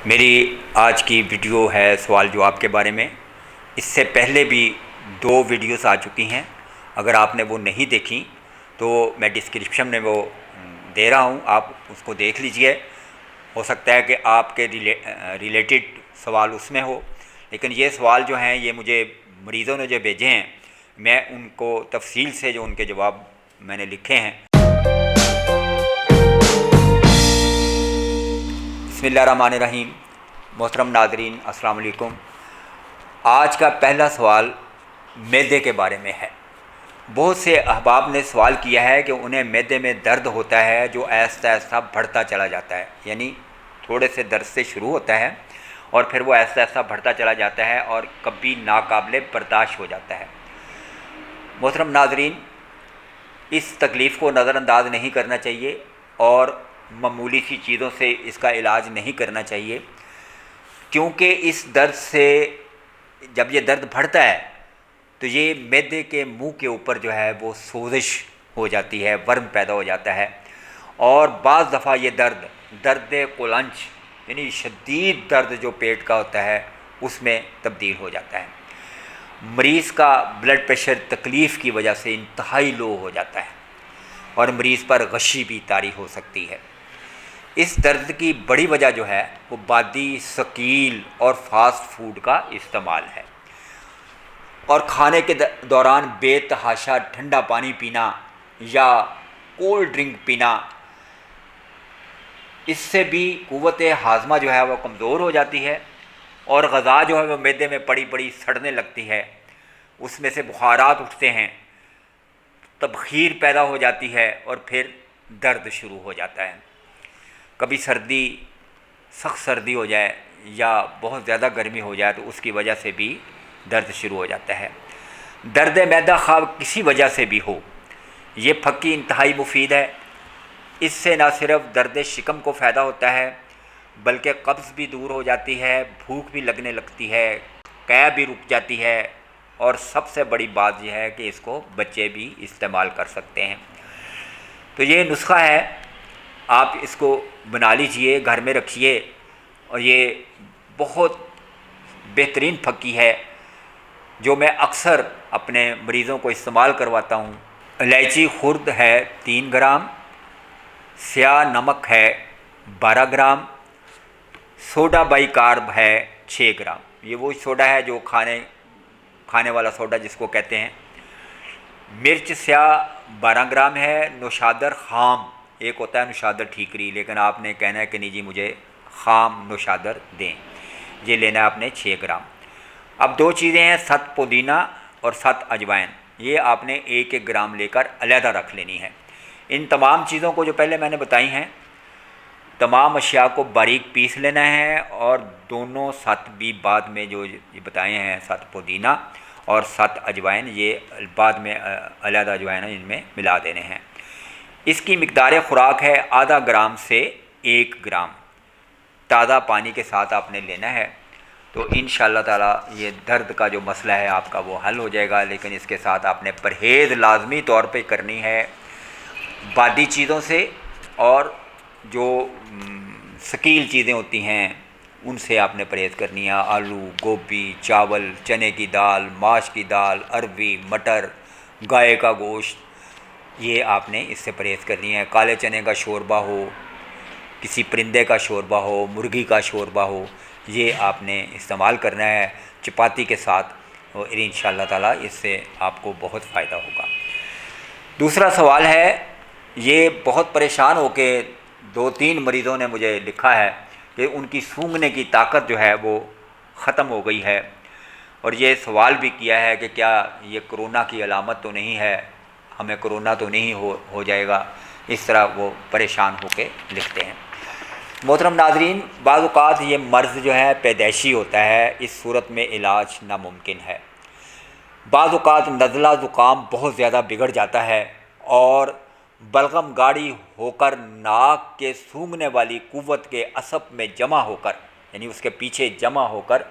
میری آج کی ویڈیو ہے سوال جواب کے بارے میں۔ اس سے پہلے بھی 2 ویڈیوز آ چکی ہیں، اگر آپ نے وہ نہیں دیکھی تو میں ڈسکرپشن میں وہ دے رہا ہوں، آپ اس کو دیکھ لیجئے۔ ہو سکتا ہے کہ آپ کے ریلیٹڈ سوال اس میں ہو، لیکن یہ سوال جو ہیں یہ مجھے مریضوں نے جو بھیجے ہیں، میں ان کو تفصیل سے جو ان کے جواب میں نے لکھے ہیں۔ بسم اللہ الرحمن الرحیم۔ محترم ناظرین السلام علیکم۔ آج کا پہلا سوال معدے کے بارے میں ہے۔ بہت سے احباب نے سوال کیا ہے کہ انہیں معدے میں درد ہوتا ہے جو آہستہ آہستہ بڑھتا چلا جاتا ہے، یعنی تھوڑے سے درد سے شروع ہوتا ہے اور پھر وہ آہستہ آہستہ بڑھتا چلا جاتا ہے اور کبھی ناقابل برداشت ہو جاتا ہے۔ محترم ناظرین، اس تکلیف کو نظر انداز نہیں کرنا چاہیے اور معمولی سی چیزوں سے اس کا علاج نہیں کرنا چاہیے، کیونکہ اس درد سے جب یہ درد بڑھتا ہے تو یہ معدے کے منہ کے اوپر جو ہے وہ سوزش ہو جاتی ہے، ورم پیدا ہو جاتا ہے، اور بعض دفعہ یہ درد قلنچ یعنی شدید درد جو پیٹ کا ہوتا ہے اس میں تبدیل ہو جاتا ہے۔ مریض کا بلڈ پریشر تکلیف کی وجہ سے انتہائی لو ہو جاتا ہے اور مریض پر غشی بھی طاری ہو سکتی ہے۔ اس درد کی بڑی وجہ جو ہے وہ بادی، ثقیل اور فاسٹ فوڈ کا استعمال ہے، اور کھانے کے دوران بے تحاشا ٹھنڈا پانی پینا یا کولڈ ڈرنک پینا، اس سے بھی قوت ہاضمہ جو ہے وہ کمزور ہو جاتی ہے اور غذا جو ہے وہ معدے میں پڑی پڑی سڑنے لگتی ہے، اس میں سے بخارات اٹھتے ہیں، تبخیر پیدا ہو جاتی ہے اور پھر درد شروع ہو جاتا ہے۔ کبھی سخت سردی ہو جائے یا بہت زیادہ گرمی ہو جائے تو اس کی وجہ سے بھی درد شروع ہو جاتا ہے۔ درد معدہ خواہ کسی وجہ سے بھی ہو، یہ پھکی انتہائی مفید ہے۔ اس سے نہ صرف درد شکم کو فائدہ ہوتا ہے بلکہ قبض بھی دور ہو جاتی ہے، بھوک بھی لگنے لگتی ہے، قے بھی رک جاتی ہے، اور سب سے بڑی بات یہ ہے کہ اس کو بچے بھی استعمال کر سکتے ہیں۔ تو یہ نسخہ ہے، آپ اس کو بنا لیجئے، گھر میں رکھیے، اور یہ بہت بہترین پھکی ہے جو میں اکثر اپنے مریضوں کو استعمال کرواتا ہوں۔ الائچی خرد ہے 3 گرام، سیاہ نمک ہے 12 گرام، سوڈا بائی کارب ہے 6 گرام۔ یہ وہ سوڈا ہے جو کھانے والا سوڈا جس کو کہتے ہیں۔ مرچ سیاہ 12 گرام ہے، نوشادر خام، ایک ہوتا ہے نوشادر ٹھیکری، لیکن آپ نے کہنا ہے کہ نہیں جی مجھے خام نوشادر دیں، یہ لینا ہے آپ نے 6 گرام۔ اب 2 چیزیں ہیں، 7 پودینہ اور 7 اجوائن، یہ آپ نے 1-1 گرام لے کر علیحدہ رکھ لینی ہے۔ ان تمام چیزوں کو جو پہلے میں نے بتائی ہیں، تمام اشیاء کو باریک پیس لینا ہے، اور دونوں 7 بھی بعد میں جو یہ بتائے ہیں 7 پودینہ اور 7 اجوائن، یہ بعد میں علیحدہ اجوائن ان میں ملا دینے ہیں۔ اس کی مقدار خوراک ہے آدھا گرام سے 1 گرام، تازہ پانی کے ساتھ آپ نے لینا ہے، تو انشاءاللہ تعالیٰ یہ درد کا جو مسئلہ ہے آپ کا وہ حل ہو جائے گا۔ لیکن اس کے ساتھ آپ نے پرہیز لازمی طور پہ کرنی ہے بادی چیزوں سے، اور جو ثقیل چیزیں ہوتی ہیں ان سے آپ نے پرہیز کرنی ہے۔ آلو، گوبھی، چاول، چنے کی دال، ماش کی دال، اروی، مٹر، گائے کا گوشت، یہ آپ نے اس سے پرہیز کرنی ہے۔ کالے چنے کا شوربہ ہو، کسی پرندے کا شوربہ ہو، مرغی کا شوربہ ہو، یہ آپ نے استعمال کرنا ہے چپاتی کے ساتھ، اور انشاءاللہ تعالیٰ اس سے آپ کو بہت فائدہ ہوگا۔ دوسرا سوال ہے، یہ بہت پریشان ہو کے 2-3 مریضوں نے مجھے لکھا ہے کہ ان کی سونگھنے کی طاقت جو ہے وہ ختم ہو گئی ہے، اور یہ سوال بھی کیا ہے کہ کیا یہ کرونا کی علامت تو نہیں ہے، ہمیں کرونا تو نہیں ہو جائے گا، اس طرح وہ پریشان ہو کے لکھتے ہیں۔ محترم ناظرین، بعض اوقات یہ مرض جو ہے پیدائشی ہوتا ہے، اس صورت میں علاج ناممکن ہے۔ بعض اوقات نزلہ زکام بہت زیادہ بگڑ جاتا ہے اور بلغم گاڑی ہو کر ناک کے سونگھنے والی قوت کے عصب میں جمع ہو کر، یعنی اس کے پیچھے جمع ہو کر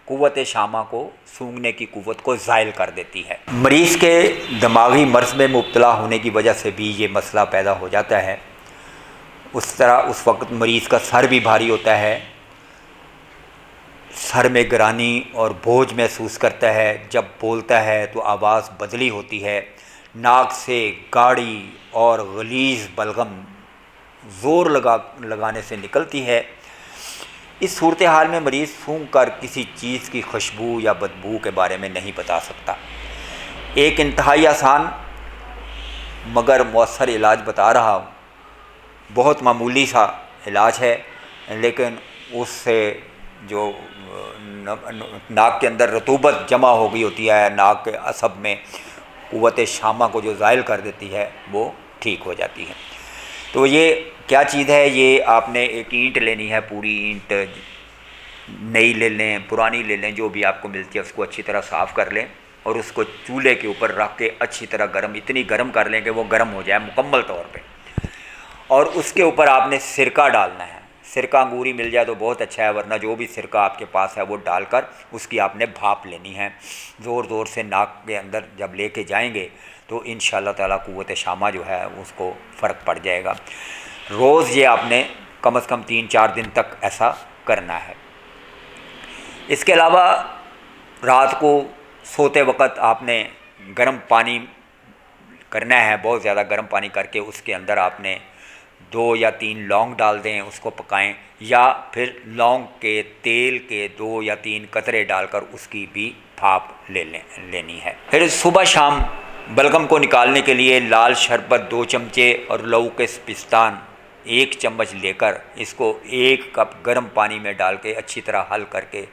قوت شامہ کو، سونگھنے کی قوت کو زائل کر دیتی ہے۔ مریض کے دماغی مرض میں مبتلا ہونے کی وجہ سے بھی یہ مسئلہ پیدا ہو جاتا ہے۔ اس طرح اس وقت مریض کا سر بھی بھاری ہوتا ہے، سر میں گرانی اور بوجھ محسوس کرتا ہے، جب بولتا ہے تو آواز بدلی ہوتی ہے، ناک سے گاڑی اور غلیظ بلغم زور لگانے سے نکلتی ہے۔ اس صورتحال میں مریض سونگھ کر کسی چیز کی خوشبو یا بدبو کے بارے میں نہیں بتا سکتا۔ ایک انتہائی آسان مگر مؤثر علاج بتا رہا ہوں، بہت معمولی سا علاج ہے، لیکن اس سے جو ناک کے اندر رطوبت جمع ہو گئی ہوتی ہے، ناک کے عصب میں قوت شامہ کو جو زائل کر دیتی ہے، وہ ٹھیک ہو جاتی ہے۔ تو یہ کیا چیز ہے؟ یہ آپ نے ایک اینٹ لینی ہے، پوری اینٹ نئی لے لیں، پرانی لے لیں، جو بھی آپ کو ملتی ہے، اس کو اچھی طرح صاف کر لیں اور اس کو چولہے کے اوپر رکھ کے اچھی طرح اتنی گرم کر لیں کہ وہ گرم ہو جائے مکمل طور پہ، اور اس کے اوپر آپ نے سرکہ ڈالنا ہے۔ سرکہ انگوری مل جائے تو بہت اچھا ہے، ورنہ جو بھی سرکہ آپ کے پاس ہے وہ ڈال کر اس کی آپ نے بھاپ لینی ہے، زور زور سے ناک کے اندر جب لے کے جائیں گے تو انشاءاللہ تعالیٰ قوت شامہ جو ہے اس کو فرق پڑ جائے گا۔ روز یہ آپ نے کم از کم 3-4 دن تک ایسا کرنا ہے۔ اس کے علاوہ رات کو سوتے وقت آپ نے گرم پانی کرنا ہے، بہت زیادہ گرم پانی کر کے اس کے اندر آپ نے 2 یا 3 لونگ ڈال دیں، اس کو پکائیں، یا پھر لونگ کے تیل کے 2 یا 3 قطرے ڈال کر اس کی بھی بھاپ لینی ہے۔ پھر صبح شام بلغم کو نکالنے کے لیے لال شربت 2 چمچے اور لہو کے پستان 1 چمچ لے کر اس کو 1 کپ گرم پانی میں ڈال کے اچھی طرح حل کر کے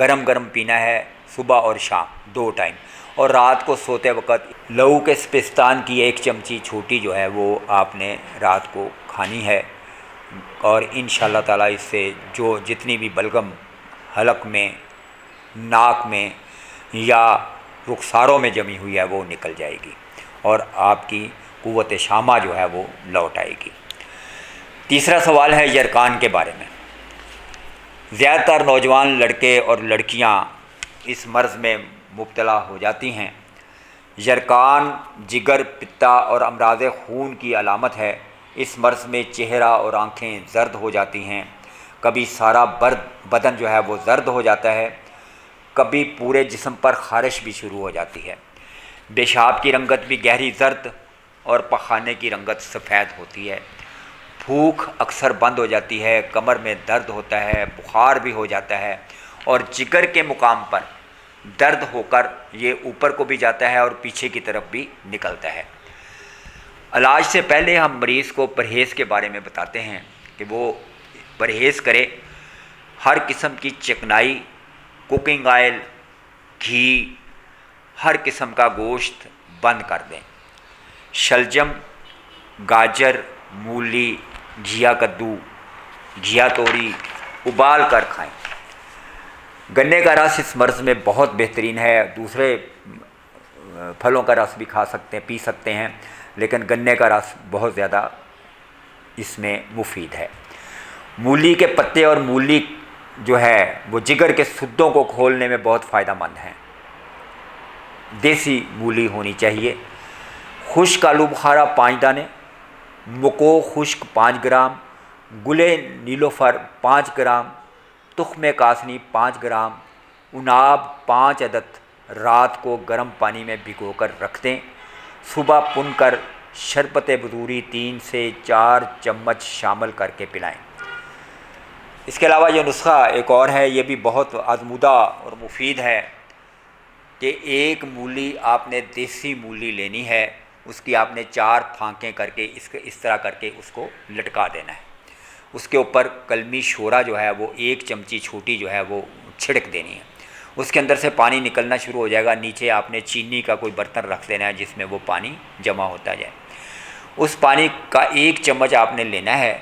گرم گرم پینا ہے، صبح اور شام 2 ٹائم۔ اور رات کو سوتے وقت لہو کے پستان کی 1 چمچی چھوٹی جو ہے وہ آپ نے رات کو کھانی ہے، اور انشاءاللہ تعالیٰ اس سے جو جتنی بھی بلغم حلق میں، ناک میں یا رخساروں میں جمی ہوئی ہے وہ نکل جائے گی اور آپ کی قوت شامہ جو ہے وہ لوٹ آئے گی۔ تیسرا سوال ہے یرقان کے بارے میں۔ زیادہ تر نوجوان لڑکے اور لڑکیاں اس مرض میں مبتلا ہو جاتی ہیں۔ یرقان جگر، پتا اور امراض خون کی علامت ہے۔ اس مرض میں چہرہ اور آنکھیں زرد ہو جاتی ہیں، کبھی سارا بدن جو ہے وہ زرد ہو جاتا ہے، کبھی پورے جسم پر خارش بھی شروع ہو جاتی ہے۔ پیشاب کی رنگت بھی گہری زرد اور پخانے کی رنگت سفید ہوتی ہے۔ بھوک اکثر بند ہو جاتی ہے، کمر میں درد ہوتا ہے، بخار بھی ہو جاتا ہے، اور جگر کے مقام پر درد ہو کر یہ اوپر کو بھی جاتا ہے اور پیچھے کی طرف بھی نکلتا ہے۔ علاج سے پہلے ہم مریض کو پرہیز کے بارے میں بتاتے ہیں کہ وہ پرہیز کرے۔ ہر قسم کی چکنائی، کوکنگ آئل، گھی، ہر قسم کا گوشت بند کر دیں۔ شلجم، گاجر، مولی، گھیا کدو، گھیا توری ابال کر کھائیں۔ گنے کا رس اس مرض میں بہت بہترین ہے، دوسرے پھلوں کا رس بھی کھا سکتے ہیں، پی سکتے ہیں، لیکن گنے کا رس بہت زیادہ اس میں مفید ہے۔ مولی کے پتے اور مولی جو ہے وہ جگر کے سدوں کو کھولنے میں بہت فائدہ مند ہیں۔ دیسی مولی ہونی چاہیے۔ خشک آلو بخارا 5 دانے، مکو خشک 5 گرام، گلے نیلوفر 5 گرام، تخم کاسنی 5 گرام، اناب 5 عدد رات کو گرم پانی میں بھگو کر رکھ دیں۔ صبح پن کر شربت بدوری 3 سے 4 چمچ شامل کر کے پلائیں۔ اس کے علاوہ یہ نسخہ ایک اور ہے، یہ بھی بہت آزمودہ اور مفید ہے، کہ 1 مولی آپ نے دیسی مولی لینی ہے، اس کی آپ نے 4 پھانکیں کر کے اس طرح کر کے اس کو لٹکا دینا ہے۔ اس کے اوپر کلمی شورا جو ہے وہ 1 چمچی چھوٹی جو ہے وہ چھڑک دینی ہے۔ اس کے اندر سے پانی نکلنا شروع ہو جائے گا، نیچے آپ نے چینی کا کوئی برتن رکھ دینا ہے جس میں وہ پانی جمع ہوتا جائے۔ اس پانی کا 1 چمچ آپ نے لینا ہے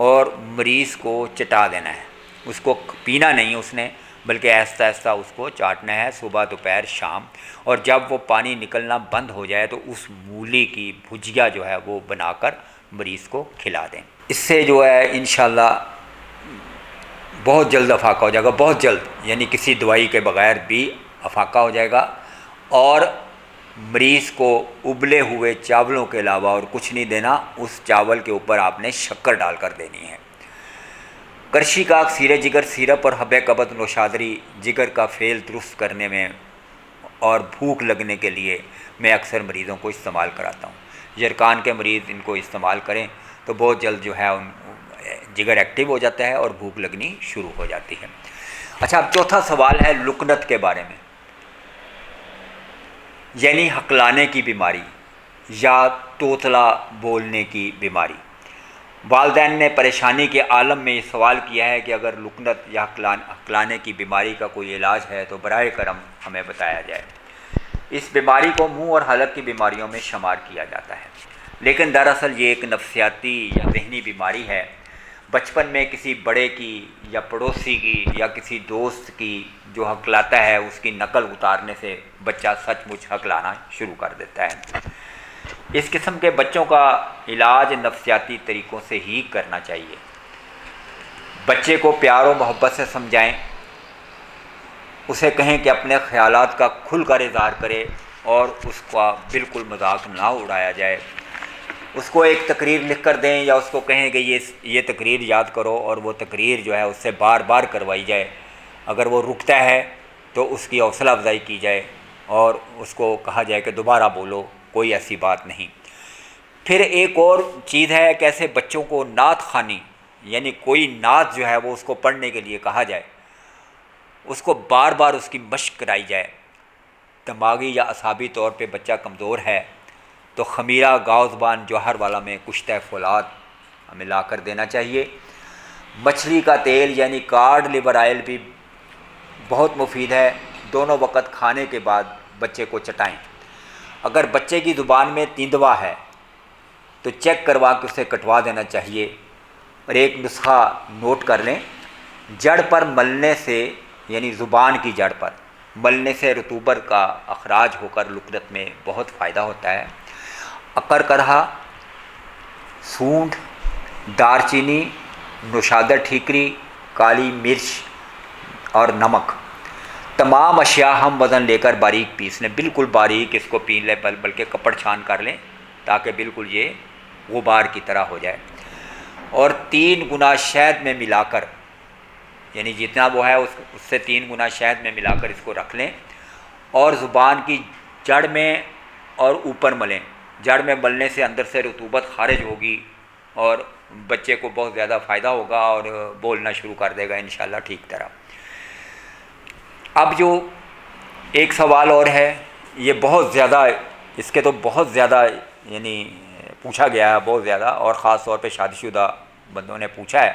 اور مریض کو چٹا دینا ہے۔ اس کو پینا نہیں اس نے، بلکہ آہستہ آہستہ اس کو چاٹنا ہے، صبح دوپہر شام، اور جب وہ پانی نکلنا بند ہو جائے تو اس مولی کی بھجیا جو ہے وہ بنا کر مریض کو کھلا دیں۔ اس سے جو ہے انشاءاللہ بہت جلد افاقہ ہو جائے گا، بہت جلد، یعنی کسی دوائی کے بغیر بھی افاقہ ہو جائے گا، اور مریض کو ابلے ہوئے چاولوں کے علاوہ اور کچھ نہیں دینا، اس چاول کے اوپر آپ نے شکر ڈال کر دینی ہے۔ کرشی کا اکسیر جگر سیرپ اور حب کبد نوشادری جگر کا فعل درست کرنے میں اور بھوک لگنے کے لیے میں اکثر مریضوں کو استعمال کراتا ہوں۔ یرکان کے مریض ان کو استعمال کریں تو بہت جلد جو ہے ان جگر ایکٹیو ہو جاتا ہے اور بھوک لگنی شروع ہو جاتی ہے۔ اچھا، اب چوتھا سوال ہے لکنت کے بارے میں، یعنی ہکلانے کی بیماری یا توتلا بولنے کی بیماری۔ والدین نے پریشانی کے عالم میں یہ سوال کیا ہے کہ اگر لکنت یا ہکلانے کی بیماری کا کوئی علاج ہے تو برائے کرم ہمیں بتایا جائے۔ اس بیماری کو منہ اور حلق کی بیماریوں میں شمار کیا جاتا ہے، لیکن دراصل یہ ایک نفسیاتی یا ذہنی بیماری ہے۔ بچپن میں کسی بڑے کی یا پڑوسی کی یا کسی دوست کی جو ہکلاتا ہے اس کی نقل اتارنے سے بچہ سچ مچ ہکلانا شروع کر دیتا ہے۔ اس قسم کے بچوں کا علاج نفسیاتی طریقوں سے ہی کرنا چاہیے۔ بچے کو پیار و محبت سے سمجھائیں، اسے کہیں کہ اپنے خیالات کا کھل کر اظہار کرے اور اس کا بالکل مذاق نہ اڑایا جائے۔ اس کو ایک تقریر لکھ کر دیں یا اس کو کہیں کہ یہ تقریر یاد کرو، اور وہ تقریر جو ہے اس سے بار بار کروائی جائے۔ اگر وہ رکتا ہے تو اس کی حوصلہ افزائی کی جائے اور اس کو کہا جائے کہ دوبارہ بولو، کوئی ایسی بات نہیں۔ پھر ایک اور چیز ہے کہ ایسے بچوں کو نعت خوانی، یعنی کوئی نعت جو ہے وہ اس کو پڑھنے کے لیے کہا جائے، اس کو بار بار اس کی مشق کرائی جائے۔ دماغی یا اعصابی طور پہ بچہ کمزور ہے تو خمیرہ گاؤ زبان جوہر والا میں کشتہ فولاد ہمیں لا کر دینا چاہیے۔ مچھلی کا تیل یعنی کارڈ لیور آئل بھی بہت مفید ہے، دونوں وقت کھانے کے بعد بچے کو چٹائیں۔ اگر بچے کی زبان میں تیندوا ہے تو چیک کروا کے اسے کٹوا دینا چاہیے۔ اور ایک نسخہ نوٹ کر لیں، جڑ پر ملنے سے، یعنی زبان کی جڑ پر ملنے سے رطوبت کا اخراج ہو کر لکنت میں بہت فائدہ ہوتا ہے۔ عقر کرہا، سونڈ، دار چینی، نوشادر ٹھیکری، کالی مرچ اور نمک، تمام اشیاء ہم وزن لے کر باریک پیس لیں، بالکل باریک اس کو پی لیں، بلکہ کپڑ چھان کر لیں تاکہ بالکل یہ غبار کی طرح ہو جائے۔ اور 3 گنا شہد میں ملا کر، یعنی جتنا وہ ہے اس سے 3 گنا شہد میں ملا کر اس کو رکھ لیں اور زبان کی جڑ میں اور اوپر ملیں۔ جڑ میں ملنے سے اندر سے رطوبت خارج ہوگی اور بچے کو بہت زیادہ فائدہ ہوگا اور بولنا شروع کر دے گا انشاءاللہ ٹھیک طرح۔ اب جو ایک سوال اور ہے، یہ بہت زیادہ، اس کے تو بہت زیادہ یعنی پوچھا گیا ہے بہت زیادہ، اور خاص طور پہ شادی شدہ بندوں نے پوچھا ہے،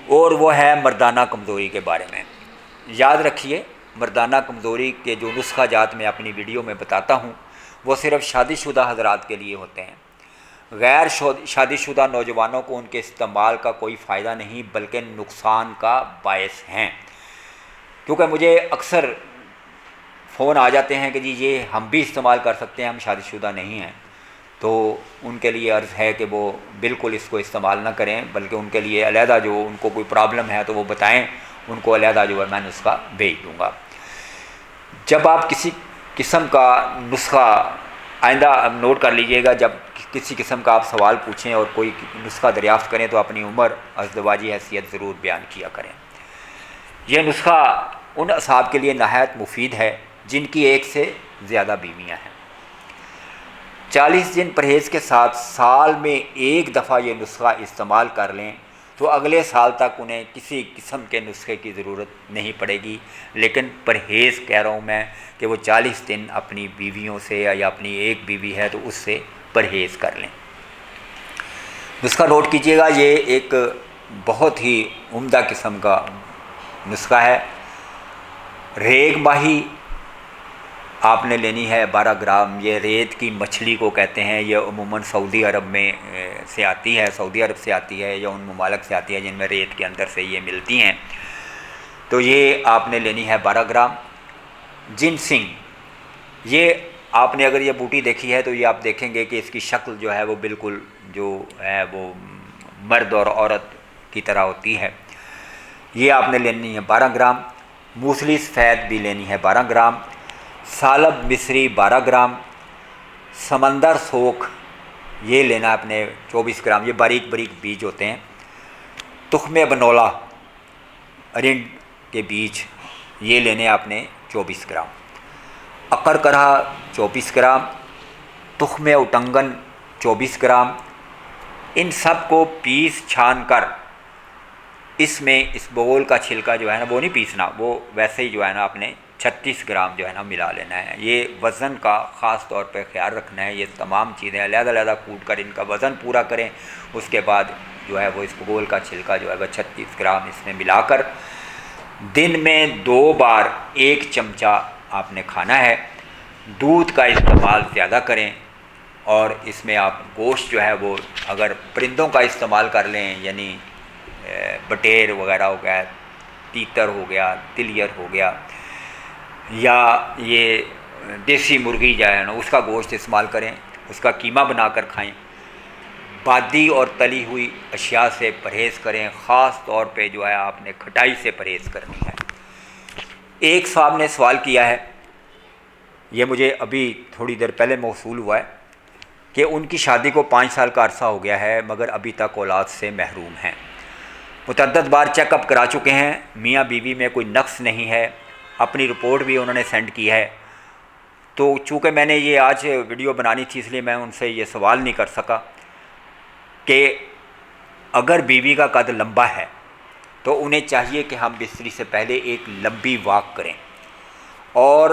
اور وہ ہے مردانہ کمزوری کے بارے میں۔ یاد رکھیے، مردانہ کمزوری کے جو نسخہ جات میں اپنی ویڈیو میں بتاتا ہوں وہ صرف شادی شدہ حضرات کے لیے ہوتے ہیں۔ غیر شادی شدہ نوجوانوں کو ان کے استعمال کا کوئی فائدہ نہیں بلکہ نقصان کا باعث ہیں، کیونکہ مجھے اکثر فون آ جاتے ہیں کہ جی یہ ہم بھی استعمال کر سکتے ہیں، ہم شادی شدہ نہیں ہیں، تو ان کے لیے عرض ہے کہ وہ بالکل اس کو استعمال نہ کریں، بلکہ ان کے لیے علیحدہ جو ان کو کوئی پرابلم ہے تو وہ بتائیں، ان کو علیحدہ جو ہے میں نسخہ بھیج دوں گا۔ جب آپ کسی قسم کا نسخہ، آئندہ نوٹ کر لیجئے گا، جب کسی قسم کا آپ سوال پوچھیں اور کوئی نسخہ دریافت کریں تو اپنی عمر ازدواجی حیثیت ضرور بیان کیا کریں۔ یہ نسخہ ان اصحاب کے لیے نہایت مفید ہے جن کی ایک سے زیادہ بیویاں ہیں۔ 40 دن پرہیز کے ساتھ سال میں ایک دفعہ یہ نسخہ استعمال کر لیں تو اگلے سال تک انہیں کسی قسم کے نسخے کی ضرورت نہیں پڑے گی، لیکن پرہیز کہہ رہا ہوں میں کہ وہ 40 دن اپنی بیویوں سے یا اپنی ایک بیوی ہے تو اس سے پرہیز کر لیں۔ نسخہ نوٹ کیجئے گا، یہ ایک بہت ہی عمدہ قسم کا نسخہ ہے۔ ریگ ماہی آپ نے لینی ہے 12 گرام، یہ ریت کی مچھلی کو کہتے ہیں، یہ عموماً سعودی عرب میں سے آتی ہے، سعودی عرب سے آتی ہے یا ان ممالک سے آتی ہے جن میں ریت کے اندر سے یہ ملتی ہیں، تو یہ آپ نے لینی ہے 12 گرام۔ جنسنگ، یہ آپ نے اگر یہ بوٹی دیکھی ہے تو یہ آپ دیکھیں گے کہ اس کی شکل جو ہے وہ بالکل جو ہے وہ مرد اور عورت کی طرح ہوتی ہے، یہ آپ نے لینی ہے 12 گرام۔ موسلی سفید بھی لینی ہے 12 گرام۔ سالب مصری 12 گرام۔ سمندر سوکھ یہ لینا اپنے 24 گرام، یہ باریک باریک بیج ہوتے ہیں۔ تخم بنولا ارنڈ کے بیج یہ لینے آپ نے 24 گرام، عقر کرہ 24 گرام، تخم اٹنگن 24 گرام، ان سب کو پیس چھان کر اس میں اس بغول کا چھلکا جو ہے نا وہ نہیں پیسنا، وہ ویسے ہی جو ہے نا آپ نے 36 گرام جو ہے نا ملا لینا ہے۔ یہ وزن کا خاص طور پہ خیال رکھنا ہے، یہ تمام چیزیں علیحدہ علیحدہ کوٹ کر ان کا وزن پورا کریں۔ اس کے بعد جو ہے وہ اس بغول کا چھلکا جو ہے وہ 36 گرام اس میں ملا کر دن میں 2 بار 1 چمچہ آپ نے کھانا ہے۔ دودھ کا استعمال زیادہ کریں، اور اس میں آپ گوشت جو ہے وہ اگر پرندوں کا استعمال کر لیں، یعنی بٹیر وغیرہ ہو گیا، تیتر ہو گیا، تلیر ہو گیا، یا یہ دیسی مرغی جو ہے نا اس کا گوشت استعمال کریں، اس کا قیمہ بنا کر کھائیں۔ بادی اور تلی ہوئی اشیاء سے پرہیز کریں، خاص طور پہ جو ہے آپ نے کھٹائی سے پرہیز کرنی ہے۔ ایک صاحب نے سوال کیا ہے، یہ مجھے ابھی تھوڑی دیر پہلے موصول ہوا ہے، کہ ان کی شادی کو 5 سال کا عرصہ ہو گیا ہے مگر ابھی تک اولاد سے محروم ہیں، متعدد بار چیک اپ کرا چکے ہیں، میاں بیوی میں کوئی نقص نہیں ہے، اپنی رپورٹ بھی انہوں نے سینڈ کی ہے۔ تو چونکہ میں نے یہ آج ویڈیو بنانی تھی اس لیے میں ان سے یہ سوال نہیں کر سکا کہ اگر بیوی کا قد لمبا ہے تو انہیں چاہیے کہ ہم بستری سے پہلے ایک لمبی واک کریں، اور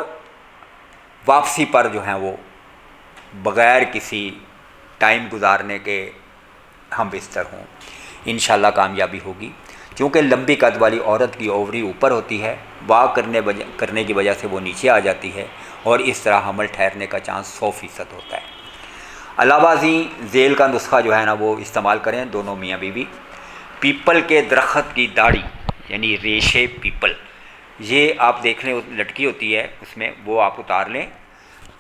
واپسی پر جو ہیں وہ بغیر کسی ٹائم گزارنے کے ہم بستر ہوں، انشاءاللہ کامیابی ہوگی۔ چونکہ لمبی قد والی عورت کی اووری اوپر ہوتی ہے، واک کرنے کی وجہ سے وہ نیچے آ جاتی ہے، اور اس طرح حمل ٹھہرنے کا چانس 100% ہوتا ہے۔ علاوہ ازیں ذیل کا نسخہ جو ہے نا وہ استعمال کریں دونوں میاں بیوی۔ پیپل کے درخت کی داڑھی یعنی ریشے پیپل، یہ آپ دیکھ لیں لٹکی ہوتی ہے اس میں، وہ آپ اتار لیں،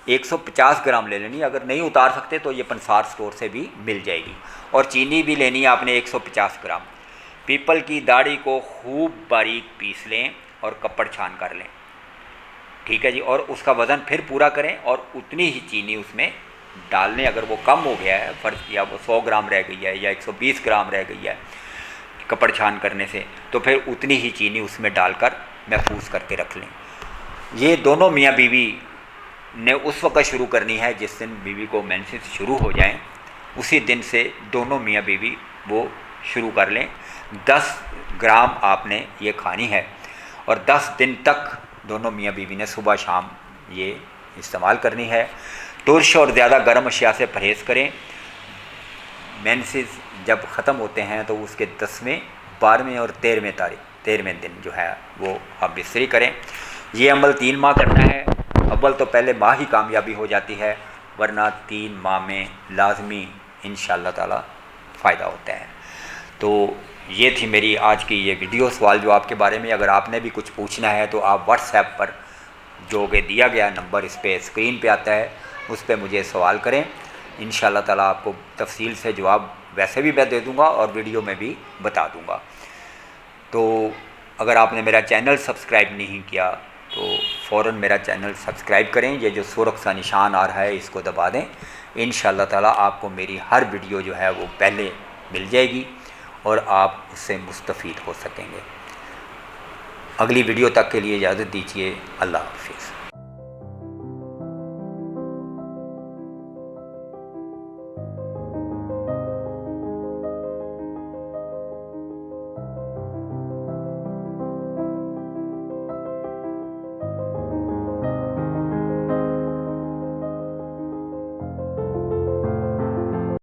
150 گرام لے لینی، اگر نہیں اتار سکتے تو یہ پنسار سٹور سے بھی مل جائے گی، اور چینی بھی لینی ہے آپ نے 150 گرام۔ پیپل کی داڑھی کو خوب باریک پیس لیں اور کپڑ چھان کر لیں، ٹھیک ہے جی، اور اس کا وزن پھر پورا کریں اور اتنی ہی چینی اس میں ڈال لیں۔ اگر وہ کم ہو گیا ہے، فرض کیا وہ 100 گرام رہ گئی ہے یا 120 گرام رہ گئی ہے کپڑ چھان کرنے سے، تو پھر اتنی ہی چینی اس میں ڈال کر محفوظ کر کے رکھ لیں۔ یہ دونوں میاں بیوی نے اس وقت شروع کرنی ہے جس دن بیوی کو مینسز شروع ہو جائیں، اسی دن سے دونوں میاں بیوی وہ شروع کر لیں۔ 10 گرام آپ نے یہ کھانی ہے، اور 10 دن تک دونوں میاں بیوی نے صبح شام یہ استعمال کرنی ہے۔ ترش اور زیادہ گرم اشیاء سے پرہیز کریں۔ مینسز جب ختم ہوتے ہیں تو اس کے 10ویں، 12ویں اور 13ویں دن جو ہے وہ آپ بستری کریں۔ یہ عمل 3 ماہ کرنا ہے۔ اول تو پہلے ماہ ہی کامیابی ہو جاتی ہے، ورنہ 3 ماہ میں لازمی انشاءاللہ تعالی فائدہ ہوتا ہے۔ تو یہ تھی میری آج کی یہ ویڈیو سوال جواب کے بارے میں۔ اگر آپ نے بھی کچھ پوچھنا ہے تو آپ واٹس ایپ پر جو کہ دیا گیا نمبر اس پہ اسکرین پہ آتا ہے اس پہ مجھے سوال کریں، انشاءاللہ تعالی آپ کو تفصیل سے جواب ویسے بھی میں دے دوں گا اور ویڈیو میں بھی بتا دوں گا۔ تو اگر آپ نے میرا چینل سبسکرائب نہیں کیا تو فوراً میرا چینل سبسکرائب کریں، یہ جو سرخ سا نشان آ رہا ہے اس کو دبا دیں، انشاءاللہ تعالی آپ کو میری ہر ویڈیو جو ہے وہ پہلے مل جائے گی اور آپ اس سے مستفید ہو سکیں گے۔ اگلی ویڈیو تک کے لیے اجازت دیجیے، اللہ حافظ۔